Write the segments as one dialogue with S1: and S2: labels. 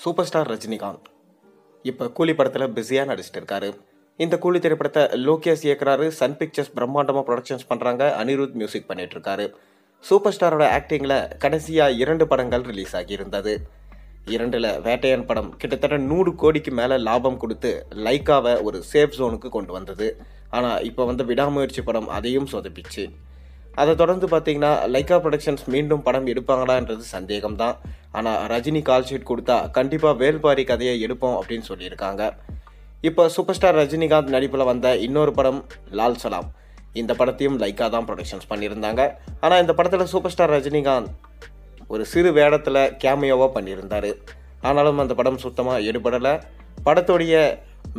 S1: Super star Rajinikanth இப்போ கூலி படத்தில் பிஸியாக நடிச்சிட்டு இருக்காரு. இந்த கூலி திரைப்படத்தை லோகேஷ் இயக்குறாரு. சன் பிக்சர்ஸ் பிரம்மாண்டமாக ப்ரொடக்ஷன்ஸ் பண்ணுறாங்க. அனிருத் மியூசிக் பண்ணிட்டு இருக்காரு. சூப்பர் ஸ்டாரோட ஆக்டிங்கில் கடைசியாக 2 படங்கள் ரிலீஸ் ஆகியிருந்தது. 2ல் வேட்டையன் படம் கிட்டத்தட்ட 100 கோடிக்கு மேலே லாபம் கொடுத்து லைக்காவை ஒரு சேஃப் ஜோனுக்கு கொண்டு வந்தது. ஆனால் இப்போ விடாமுயற்சி படம் அதையும் சொதப்பிச்சு. அதை தொடர்ந்து பார்த்தீங்கன்னா லைக்கா ப்ரொடக்ஷன்ஸ் மீண்டும் படம் எடுப்பாங்களான்றது சந்தேகம்தான். ஆனால் ரஜினி கால் ஷீட் கொடுத்தா கண்டிப்பாக வேல்பாரி கதையை எடுப்போம் அப்படின்னு சொல்லியிருக்காங்க. இப்போ சூப்பர் ஸ்டார் ரஜினிகாந்த் நடிப்பில் வந்த இன்னொரு படம் லால் சலாம். இந்த படத்தையும் லைக்கா தான் ப்ரொடக்ஷன்ஸ் பண்ணியிருந்தாங்க. ஆனால் இந்த படத்தில் சூப்பர் ஸ்டார் ரஜினிகாந்த் ஒரு சிறு வேடத்தில் கேமியோவாக பண்ணியிருந்தார். ஆனாலும் அந்த படம் சுத்தமாக எடுபடலை. படத்துடைய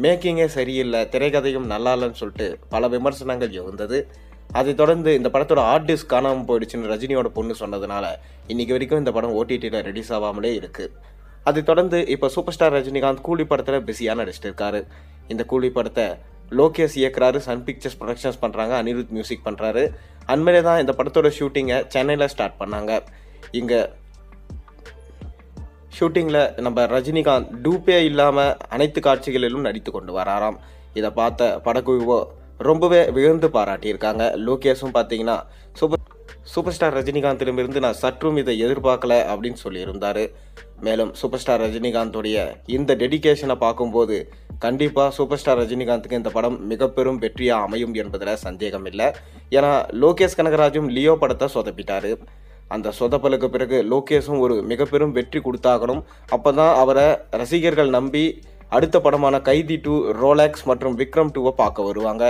S1: மேக்கிங்கே சரியில்லை, திரைக்கதையும் நல்லா இல்லைன்னு சொல்லிட்டு பல விமர்சனங்கள் எழுந்தது. அதை தொடர்ந்து இந்த படத்தோட ஆர்டிஸ்ட் காணாமல் போயிடுச்சுன்னு ரஜினியோட பொண்ணு சொன்னதுனால இன்னைக்கு வரைக்கும் இந்த படம் ஓடிடியில் ரிலீஸ் ஆகாமலே இருக்குது. அதை தொடர்ந்து இப்போ சூப்பர் ஸ்டார் ரஜினிகாந்த் கூலி படத்தில் பிஸியாக நடிச்சிட்டு இருக்காரு. இந்த கூலி படத்தை லோகேஷ் இயக்குறாரு. சன் பிக்சர்ஸ் ப்ரொடக்ஷன்ஸ் பண்ணுறாங்க. அனிருத் மியூசிக் பண்ணுறாரு. அண்மையிலே தான் இந்த படத்தோட ஷூட்டிங்கை சென்னையில் ஸ்டார்ட் பண்ணாங்க. இங்கே ஷூட்டிங்கில் நம்ம ரஜினிகாந்த் டூப்பே இல்லாமல் அனைத்து காட்சிகளிலும் நடித்து கொண்டு வராராம். இதை பார்த்த படக்குழுவோ ரொம்பவே வியந்து பாராட்டியிருக்காங்க. லோகேஷும் பார்த்தீங்கன்னா சூப்பர் ஸ்டார் ரஜினிகாந்திடமிருந்து நான் சற்றும் இதை எதிர்பார்க்கல அப்படின்னு சொல்லியிருந்தார். மேலும் சூப்பர் ஸ்டார் ரஜினிகாந்தோடைய இந்த டெடிகேஷனை பார்க்கும்போது கண்டிப்பாக சூப்பர் ஸ்டார் ரஜினிகாந்துக்கு இந்த படம் மிக பெரும் வெற்றியாக அமையும் என்பதில் சந்தேகம் இல்லை. ஏன்னா லோகேஷ் கனகராஜும் லியோ படத்தை சொதப்பிட்டார். அந்த சொதப்பலுக்கு பிறகு லோகேஷும் ஒரு மிக பெரும் வெற்றி கொடுத்தாகணும். அப்போ தான் அவரை ரசிகர்கள் நம்பி அடுத்த படமான கைதி 2, ரோலக்ஸ் மற்றும் விக்ரம் 2 பார்க்க வருவாங்க.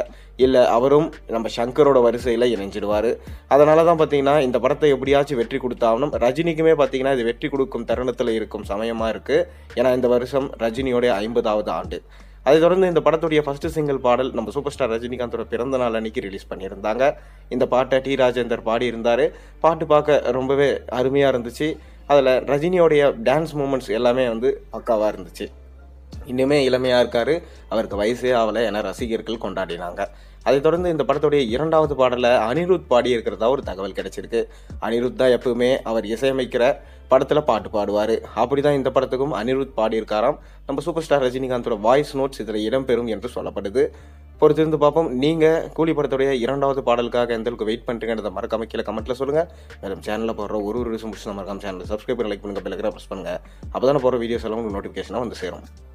S1: இல்லை அவரும் நம்ம சங்கரோட வரிசையில் இணைஞ்சிடுவார். அதனால தான் பார்த்தீங்கன்னா இந்த படத்தை எப்படியாச்சும் வெற்றி கொடுத்தாகணும். ரஜினிக்குமே பார்த்தீங்கன்னா இது வெற்றி கொடுக்கும் தருணத்தில் இருக்கும் சமயமாக இருக்குது. ஏன்னா இந்த வருஷம் ரஜினியோடைய 50வது ஆண்டு. அதை தொடர்ந்து இந்த படத்துடைய ஃபர்ஸ்ட் சிங்கிள் பாடல் நம்ம சூப்பர் ஸ்டார் ரஜினிகாந்தோட பிறந்த நாள் அன்னைக்கு ரிலீஸ் பண்ணியிருந்தாங்க. இந்த பாட்டை டி ராஜேந்தர் பாடியிருந்தார். பாட்டு பார்க்க ரொம்பவே அருமையாக இருந்துச்சு. அதில் ரஜினியோடைய டான்ஸ் மூமெண்ட்ஸ் எல்லாமே பக்காவாக இருந்துச்சு. இன்னுமே இளமையாக இருக்கார், அவருக்கு வயசே ஆகலை என ரசிகர்கள் கொண்டாடினாங்க. அதை தொடர்ந்து இந்த படத்துடைய 2வது பாடலை அனிருத் பாடி இருக்கிறதா ஒரு தகவல் கிடைச்சிருக்கு. அனிருத் தான் எப்பவுமே அவர் இசையமைக்கிற படத்தில் பாட்டு பாடுவார். அப்படி தான் இந்த படத்துக்கும் அனிருத் பாடியிருக்காராம். நம்ம சூப்பர் ஸ்டார் ரஜினிகாந்தோட வாய்ஸ் நோட்ஸ் இதில் இடம்பெறும் என்று சொல்லப்படுது. பொறுத்திருந்து பார்ப்போம். நீங்கள் கூலி படத்துடைய 2வது பாடலுக்காக எந்த அளவுக்கு வெயிட் பண்ணுறீங்கன்றதை மறக்காம கீழே கமெண்ட்டில் சொல்லுங்கள். மேலும் சேனலில் போடுற ஒரு விஷயம் முடிச்சு மறக்காம சேனலில் சப்ஸ்கிரைப் பண்ணி லைக் பண்ணுங்கள், பெல் ஐக்கானை ப்ரெஸ் பண்ணுங்கள். அப்போ தானே போகிற வீடியோஸ் எல்லாம் உங்களுக்கு நோட்டிஃபிகேஷனாக சேரும்.